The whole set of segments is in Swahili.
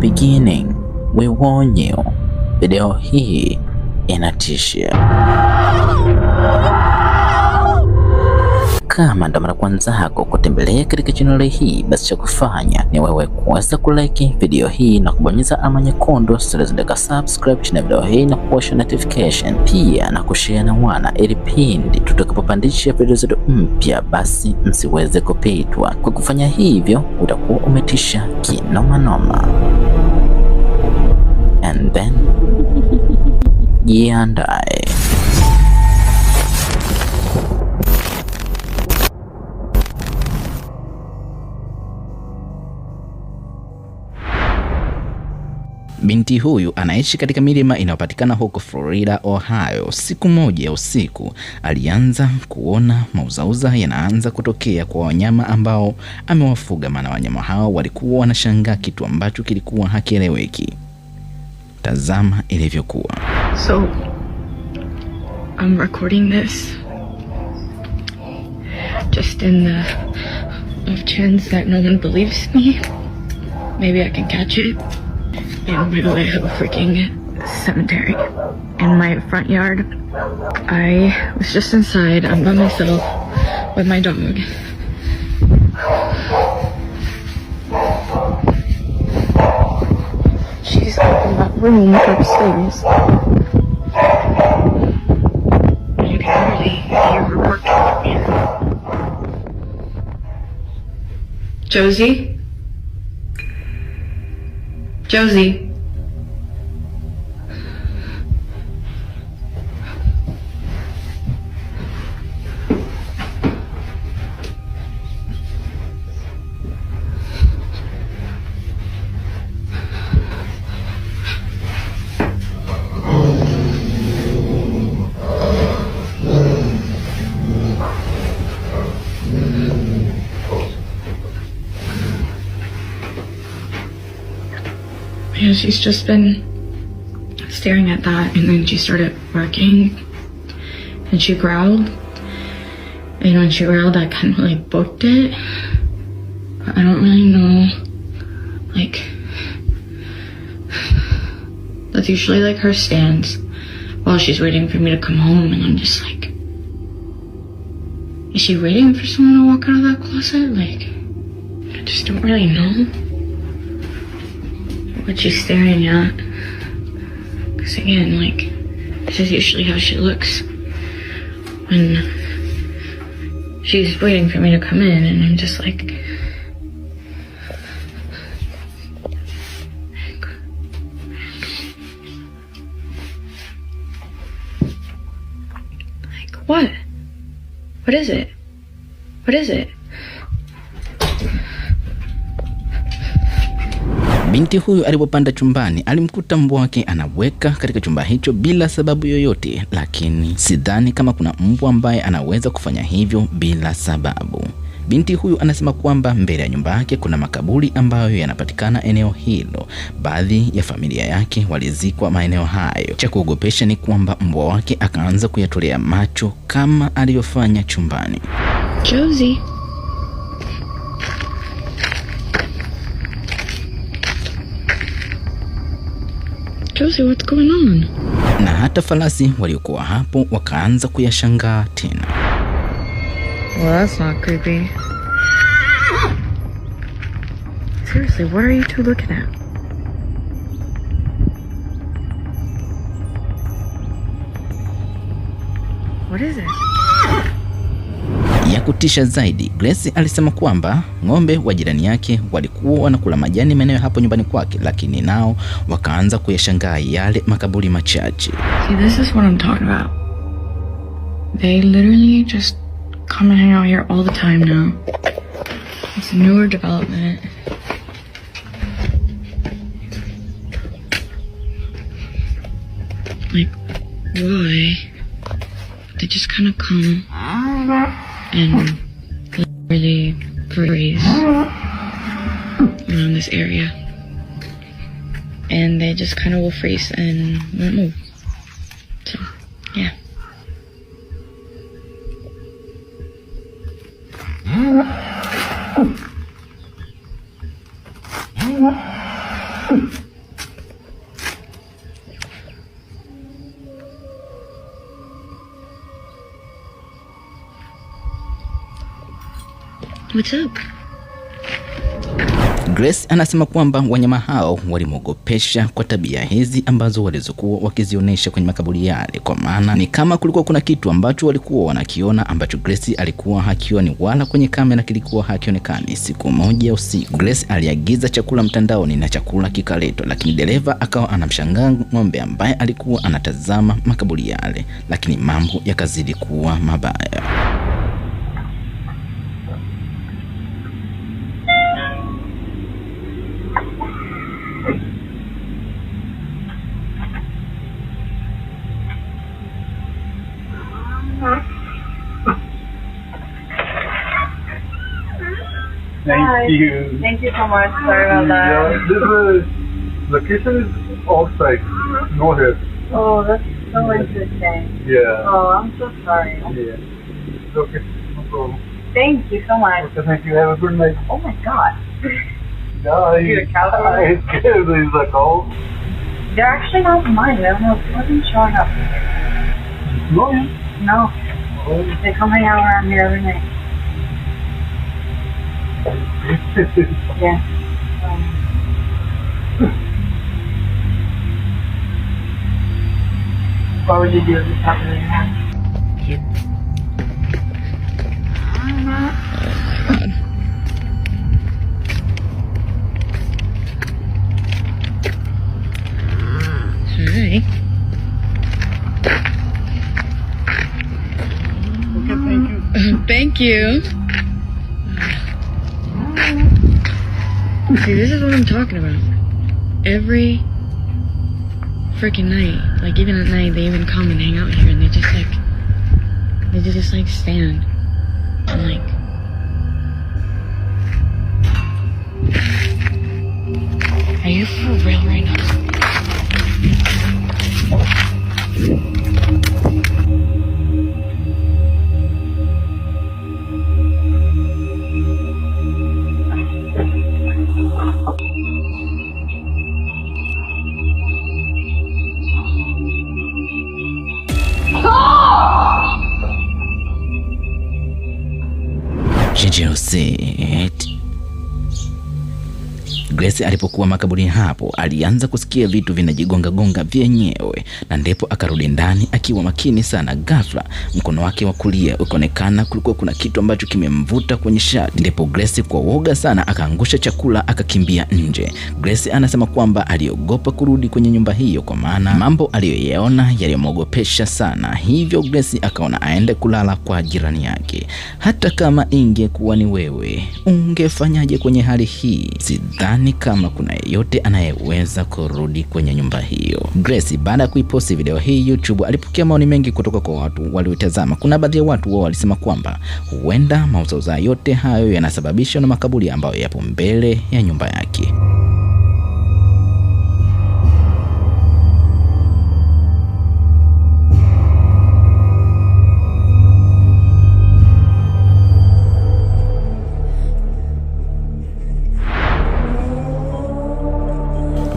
beginning, we warn you, video hii inatisha. Kama ndo mara kwanza yako kutembelea katika channel hii, basi cha kufanya ni wewe kuweza kulike video hii na kubonyeza alama nyekundu zilizoandikwa subscribe chini ya video hii na kuwasha notification, pia na kushare na wana, ili pindi tutakapopandisha video zetu mpya basi msiweze kupitwa. Kwa kufanya hivyo utakuwa umetisha kinoma noma. And then jiandae. Binti huyu anaishi katika milima inayopatikana huko Florida, Ohio. Siku moja ya usiku alianza kuona mauzauza yanaanza kutokea kwa wanyama ambao amewafuga, maana wanyama hao walikuwa wanashangaa kitu ambacho kilikuwa hakieleweki. Tazama ilivyokuwa. So I'm recording this just in the off chance that no one believes me. Maybe I can catch it. And by the way, I have a freaking cemetery in my front yard. I was just inside. I'm by myself with my dog. She's up in that room upstairs. You can really hear her working from here. Josie? Josie. Yeah, she's just been staring at that, and then she started barking, and she growled, and when she growled I kind of like booked it, but I don't really know, like, that's usually like her stance while she's waiting for me to come home, and I'm just like, is she waiting for someone to walk out of that closet? Like, I just don't really know what she's staring at, because again, like, this is usually how she looks when she's waiting for me to come in, and I'm just like what? What is it? What is it? Binti huyu alipopanda chumbani alimkuta mbwa wake anaweka katika chumba hicho bila sababu yoyote, lakini sidhani kama kuna mbwa ambaye anaweza kufanya hivyo bila sababu. Binti huyu anasema kwamba mbele ya nyumba yake kuna makaburi ambayo yanapatikana eneo hilo. Baadhi ya familia yake walizikwa maeneo hayo. Cha kuogopesha ni kwamba mbwa wake akaanza kuyatolea macho kama alivyofanya chumbani. Josie. Josie, what's going on? Na hata farasi waliokuwa hapo wakaanza kuyashangaa tena. Well, that's not creepy. Seriously, what are you two looking at? What is it? Ya kutisha zaidi, Grace alisema kwamba ng'ombe wa jirani yake walikuwa wanakula majani maeneo hapo nyumbani kwake, lakini nao wakaanza kuyashangaa yale makaburi machache. See, this is what I'm talking about. They literally just come and hang out here all the time now. It's a newer development. Like, why? They just kind of come and really graze around this area, and they just kind of will freeze and won't move. So, yeah. What's up? Grace anasema kwamba wanyama hao walimwogopesha kwa tabia hizi ambazo walizokuwa wakizionyesha kwenye makaburi yale, kwa maana ni kama kulikuwa kuna kitu ambacho walikuwa wanakiona ambacho Grace alikuwa hakioni wala kwenye kamera kilikuwa hakionekani. Siku moja usiku, Grace aliagiza chakula mtandaoni na chakula kikaletwa, lakini dereva akawa anamshangaa ng'ombe ambaye alikuwa anatazama makaburi yale, lakini mambo yakazidi kuwa mabaya. Thank you. Thank you so much. Sorry about that. Yeah, this location is offsite. No here. Oh, that's so interesting. Yeah. Oh, I'm so sorry. Yeah. It's okay. No problem. Thank you so much. Okay, thank you. Have a good night. Oh my God. Yeah, You're a cowboy? it's scared. He's like, oh. They're actually not mine. I don't know. It wasn't showing up. No, yeah. No. Oh. They come hang out around here every night. Yeah. What would you do if this happened in your house? Hi. Okay, thank you. Thank you. See, this is what I'm talking about. Every freaking night, like even at night, they even come and hang out here, and they just like stand and like. Are you for real right now? Did you see it? Grace alipokuwa makaburi hapo alianza kusikia vitu vinajigonga vyenyewe, na ndipo akarudi ndani akiwa makini sana. Ghafla mkono wake wa kulia ukaonekana kulikuwa kuna kitu ambacho kimemvuta kwenye shati. Ndipo Grace kwa woga sana akaangusha chakula akakimbia nje. Grace anasema kwamba aliogopa kurudi kwenye nyumba hiyo kwa maana mambo aliyoyaona yalimwogopesha sana. Hivyo Grace akaona aende kulala kwa jirani yake. Hata kama ingekuwa ni wewe, ungefanyaje kwenye hali hii? Sidhani kama kuna yeyote anayeweza kurudi kwenye nyumba hiyo. Grace baada ya kuiposti video hii YouTube alipokea maoni mengi kutoka kwa watu waliotazama. Kuna baadhi ya watu wao walisema kwamba huenda mauzauza yote hayo yanasababishwa na makaburi ambayo yapo mbele ya nyumba yake.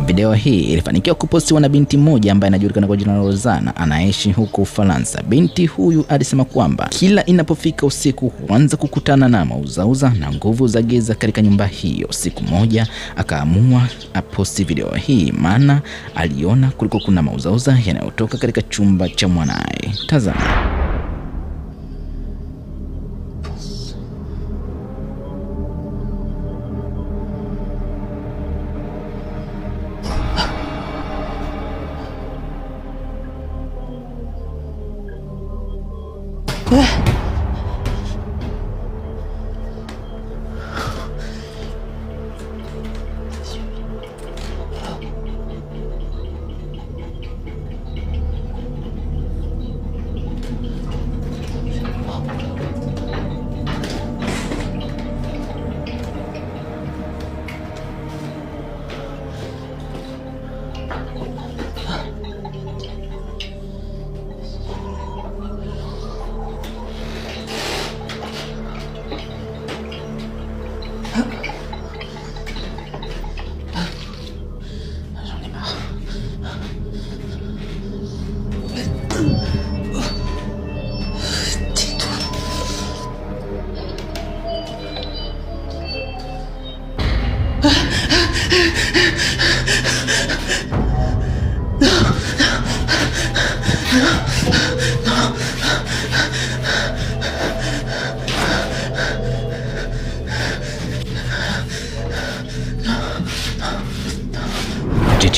Video hii ilifanikiwa kupostiwa na binti moja ambaye anajulikana kwa jina la Rosanna, anaishi huko Ufaransa. Binti huyu alisema kwamba kila inapofika usiku huanza kukutana na mauzauza na nguvu za giza katika nyumba hiyo. Siku moja akaamua aposti video hii maana aliona kuliko kuna mauzauza yanayotoka katika chumba cha mwanae. Tazama.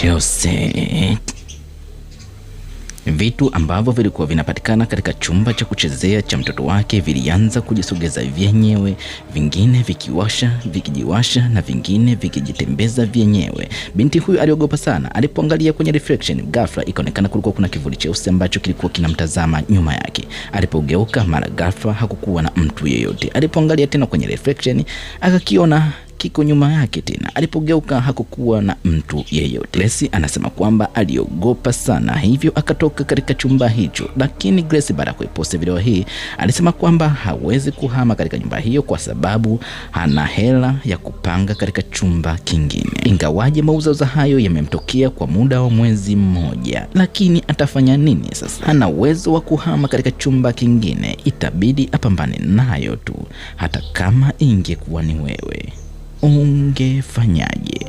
Chelsea. Vitu ambavyo vilikuwa vinapatikana katika chumba cha kuchezea cha mtoto wake vilianza kujisogeza vyenyewe, vingine vikijiwasha na vingine vikijitembeza vyenyewe. Binti huyu aliogopa sana. Alipoangalia kwenye reflection, ghafla ikaonekana kulikuwa kuna kivuli cheusi ambacho kilikuwa kinamtazama nyuma yake. Alipogeuka mara ghafla hakukuwa na mtu yeyote. Alipoangalia tena kwenye reflection, akakiona kiko nyuma yake tena. Alipogeuka hakukuwa na mtu yeyote. Grace anasema kwamba aliogopa sana, hivyo akatoka katika chumba hicho. Lakini Grace baada ya kuiposti video hii alisema kwamba hawezi kuhama katika nyumba hiyo kwa sababu hana hela ya kupanga katika chumba kingine. Ingawaje mauzo hayo yamemtokea kwa muda wa mwezi mmoja, lakini atafanya nini sasa? Hana uwezo wa kuhama katika chumba kingine, itabidi apambane nayo tu. Hata kama ingekuwa ni wewe, ungefanyaje?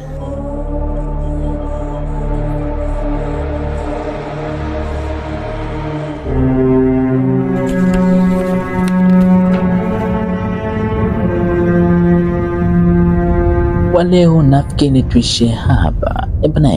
Kwa leo nafikiri tuishie hapa. Ebana,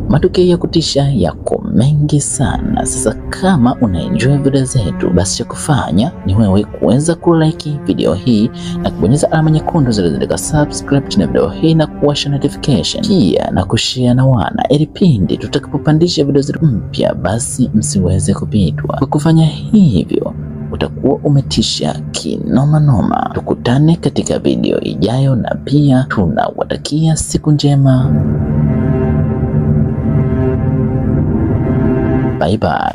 matukio ya kutisha yako mengi sana. Sasa kama unaenjoy video zetu, basi cha kufanya ni wewe kuweza kulike video hii na kubonyeza alama nyekundu zilizoandikwa subscribe chini ya video hii na kuwasha notification, pia na kushare na wana, ili pindi tutakapopandisha video zetu mpya basi msiweze kupitwa. Kwa kufanya hivyo utakuwa umetisha kinoma noma. Tukutane katika video ijayo, na pia tunawatakia siku njema. Bye bye.